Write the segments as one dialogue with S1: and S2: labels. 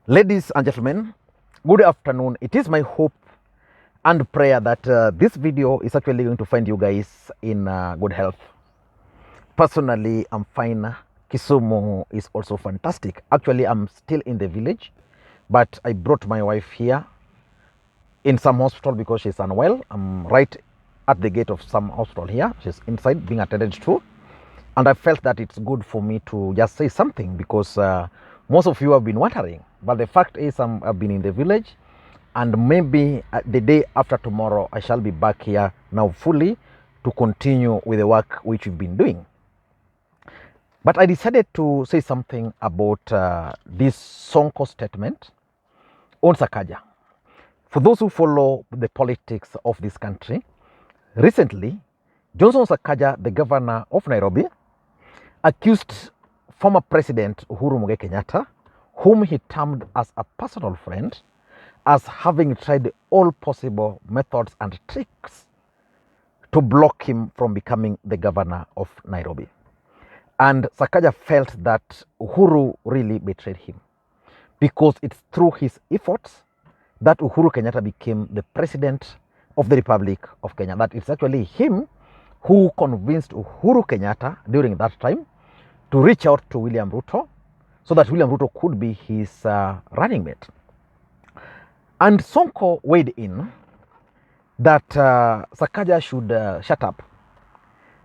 S1: Ladies and gentlemen, good afternoon. It is my hope and prayer that this video is actually going to find you guys in good health. Personally, I'm fine. Kisumu is also fantastic. Actually, I'm still in the village, but I brought my wife here in some hospital because she's unwell. I'm right at the gate of some hospital here. She's inside being attended to. And I felt that it's good for me to just say something because most of you have been wondering. But the fact is, I've been in the village, and maybe the day after tomorrow, I shall be back here now fully to continue with the work which we've been doing. But I decided to say something about this Sonko statement on Sakaja. For those who follow the politics of this country, recently, Johnson Sakaja, the governor of Nairobi, accused former President Uhuru Kenyatta, whom he termed as a personal friend, as having tried all possible methods and tricks to block him from becoming the governor of Nairobi. And Sakaja felt that Uhuru really betrayed him because it's through his efforts that Uhuru Kenyatta became the president of the Republic of Kenya. That it's actually him who convinced Uhuru Kenyatta during that time to reach out to William Ruto so that William Ruto could be his running mate. And Sonko weighed in that Sakaja should shut up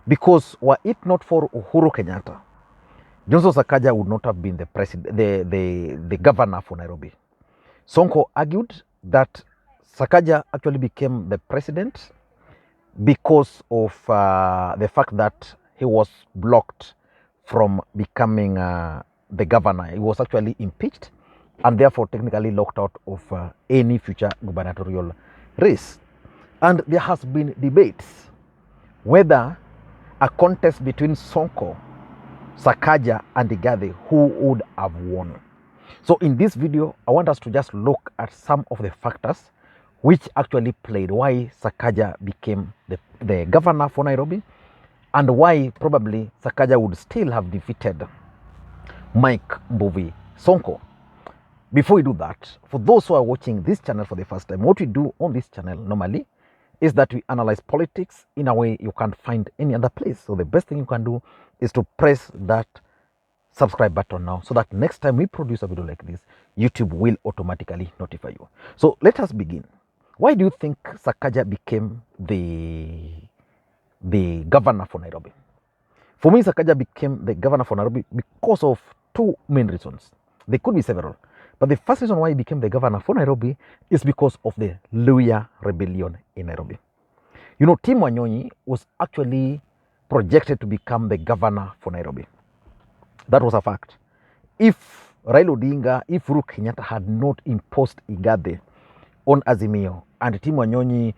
S1: because were it not for Uhuru Kenyatta, Johnson Sakaja would not have been the president, the governor for Nairobi. Sonko argued that Sakaja actually became the president because of the fact that he was blocked from becoming the governor. He was actually impeached and therefore technically locked out of any future gubernatorial race. And there has been debates whether a contest between Sonko, Sakaja and Igathe, who would have won. So in this video, I want us to just look at some of the factors which actually played why Sakaja became the governor for Nairobi and why probably Sakaja would still have defeated Mike Mbuvi Sonko. Before we do that, for those who are watching this channel for the first time, what we do on this channel normally is that we analyze politics in a way you can't find any other place. So the best thing you can do is to press that subscribe button now so that next time we produce a video like this, YouTube will automatically notify you. So let us begin. Why do you think Sakaja became the governor for Nairobi? For me, Sakaja became the governor for Nairobi because of two main reasons. There could be several, but the first reason why he became the governor for Nairobi is because of the Luhya rebellion in Nairobi. You know, Tim Wanyonyi was actually projected to become the governor for Nairobi. That was a fact. If Raila Odinga, if Uhuru Kenyatta had not imposed Igathe on Azimio and Tim Wanyonyi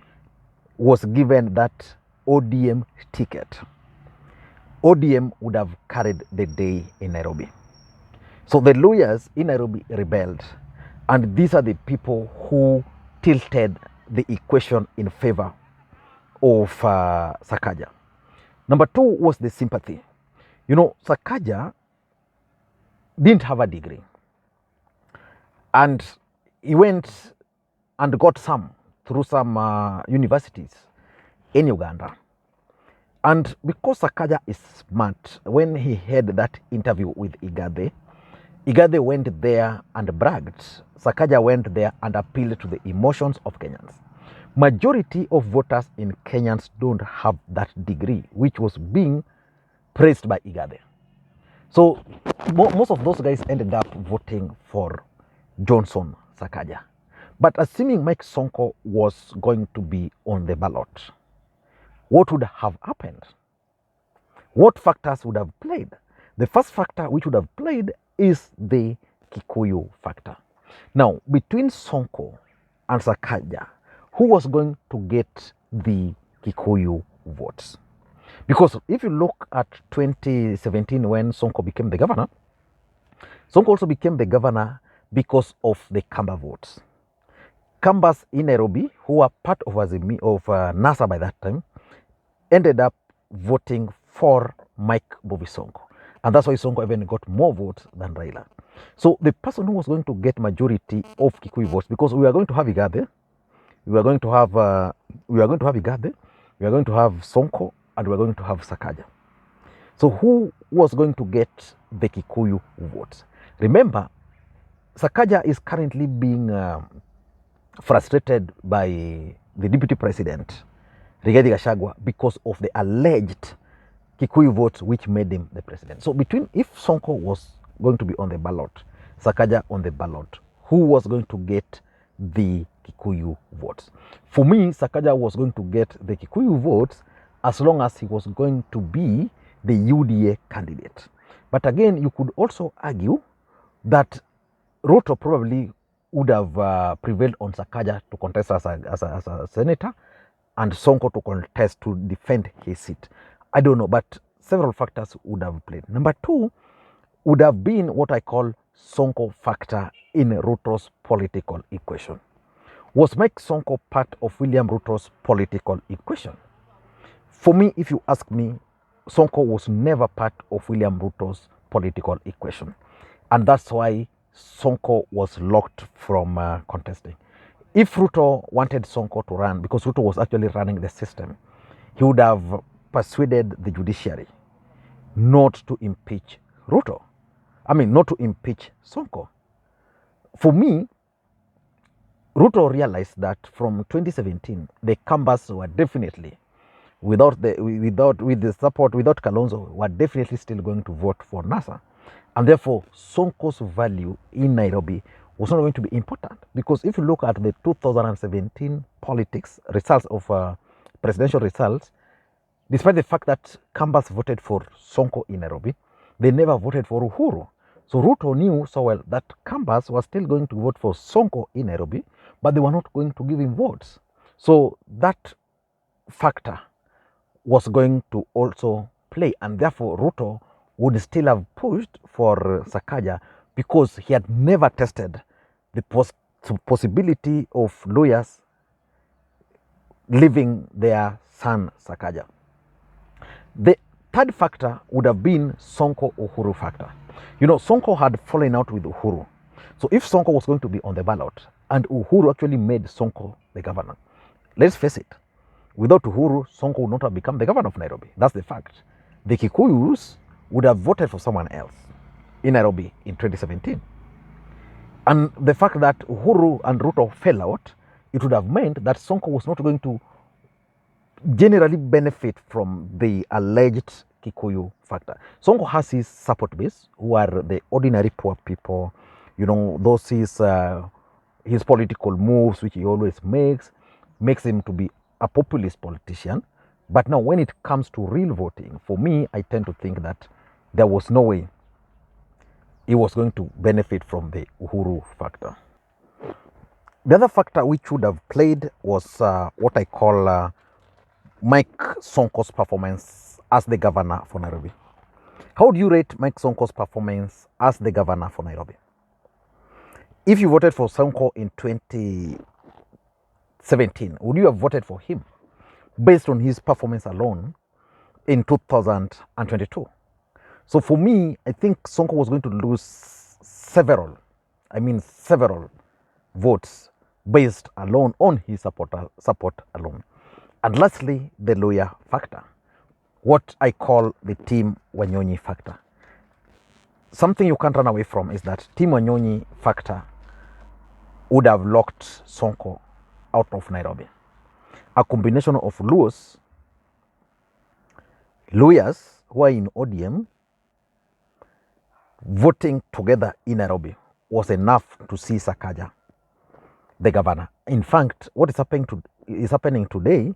S1: was given that ODM ticket, ODM would have carried the day in Nairobi. So the lawyers in Nairobi rebelled, and these are the people who tilted the equation in favor of Sakaja. Number two was the sympathy. You know, Sakaja didn't have a degree, and he went and got some through some universities in Uganda. And because Sakaja is smart, when he had that interview with Igathe, Igathe went there and bragged. Sakaja went there and appealed to the emotions of Kenyans. Majority of voters in Kenyans don't have that degree, which was being praised by Igathe. So most of those guys ended up voting for Johnson Sakaja. But assuming Mike Sonko was going to be on the ballot, what would have happened? What factors would have played? The first factor which would have played is the Kikuyu factor. Now, between Sonko and Sakaja, who was going to get the Kikuyu votes? Because if you look at 2017 when Sonko became the governor, Sonko also became the governor because of the Kamba votes. Kambas in Nairobi, who were part of NASA by that time, ended up voting for Mike Mbuvi Sonko. And that's why Sonko even got more votes than Raila. So the person who was going to get majority of Kikuyu votes, because we are going to have Igathe, we are going to have Igathe, we are going to have Sonko, and we are going to have Sakaja. So who was going to get the Kikuyu votes? Remember, Sakaja is currently being frustrated by the deputy president, Rigathi Gachagua, because of the alleged Kikuyu votes which made him the president. So between, if Sonko was going to be on the ballot, Sakaja on the ballot, who was going to get the Kikuyu votes? For me, Sakaja was going to get the Kikuyu votes as long as he was going to be the UDA candidate. But again, you could also argue that Ruto probably would have prevailed on Sakaja to contest as a senator, and Sonko to contest to defend his seat. I don't know, but several factors would have played. Number two would have been what I call Sonko factor in Ruto's political equation. Was Mike Sonko part of William Ruto's political equation? For me, if you ask me, Sonko was never part of William Ruto's political equation. And that's why Sonko was locked from contesting. If Ruto wanted Sonko to run, because Ruto was actually running the system, he would have persuaded the judiciary not to impeach Ruto. I mean, not to impeach Sonko. For me, Ruto realized that from 2017, the canvass were definitely, with the support, without Kalonzo, were definitely still going to vote for NASA. And therefore, Sonko's value in Nairobi was not going to be important. Because if you look at the 2017 politics results of presidential results, despite the fact that canvass voted for Sonko in Nairobi, they never voted for Uhuru. So Ruto knew so well that canvass was still going to vote for Sonko in Nairobi, but they were not going to give him votes. So that factor was going to also play, and therefore Ruto would still have pushed for Sakaja because he had never tested the possibility of lawyers leaving their son Sakaja. The third factor would have been Sonko Uhuru factor. You know, Sonko had fallen out with Uhuru. So if Sonko was going to be on the ballot and Uhuru actually made Sonko the governor, let's face it, without Uhuru, Sonko would not have become the governor of Nairobi. That's the fact. The Kikuyus would have voted for someone else in Nairobi in 2017. And the fact that Uhuru and Ruto fell out, it would have meant that Sonko was not going to generally benefit from the alleged Kikuyu factor. Sonko has his support base, who are the ordinary poor people, you know, those his political moves, which he always makes him to be a populist politician. But now when it comes to real voting, for me, I tend to think that there was no way he was going to benefit from the Uhuru factor. The other factor which would have played was what I call Mike Sonko's performance as the governor for Nairobi. How do you rate Mike Sonko's performance as the governor for Nairobi? If you voted for Sonko in 2017, would you have voted for him based on his performance alone in 2022? So for me, I think Sonko was going to lose several votes based alone on his support alone. And lastly, the lawyer factor, what I call the Team Wanyonyi factor. Something you can't run away from is that Team Wanyonyi factor would have locked Sonko out of Nairobi. A combination of lawyers who are in ODM voting together in Nairobi was enough to see Sakaja the governor. In fact, what is happening today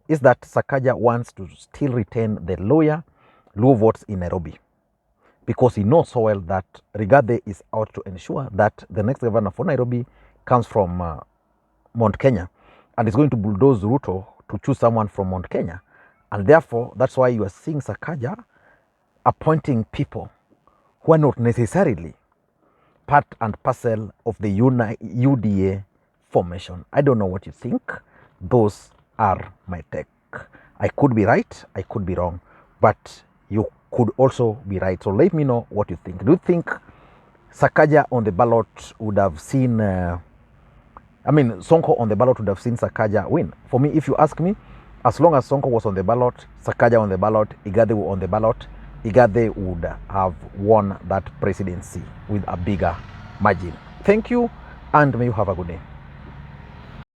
S1: is that Sakaja wants to still retain the Luo votes in Nairobi, because he knows so well that Rigathi is out to ensure that the next governor for Nairobi comes from Mount Kenya, and is going to bulldoze Ruto to choose someone from Mount Kenya. And therefore, that's why you are seeing Sakaja appointing people who are not necessarily part and parcel of the UDA formation. I don't know what you think. Those are my take. I could be right, I could be wrong, but you could also be right. So let me know what you think. Do you think Sakaja on the ballot would have seen, Sonko on the ballot would have seen Sakaja win. For me, if you ask me, as long as Sonko was on the ballot, Sakaja on the ballot, Igade on the ballot, Igade would have won that presidency with a bigger margin. Thank you, and may you have a good day.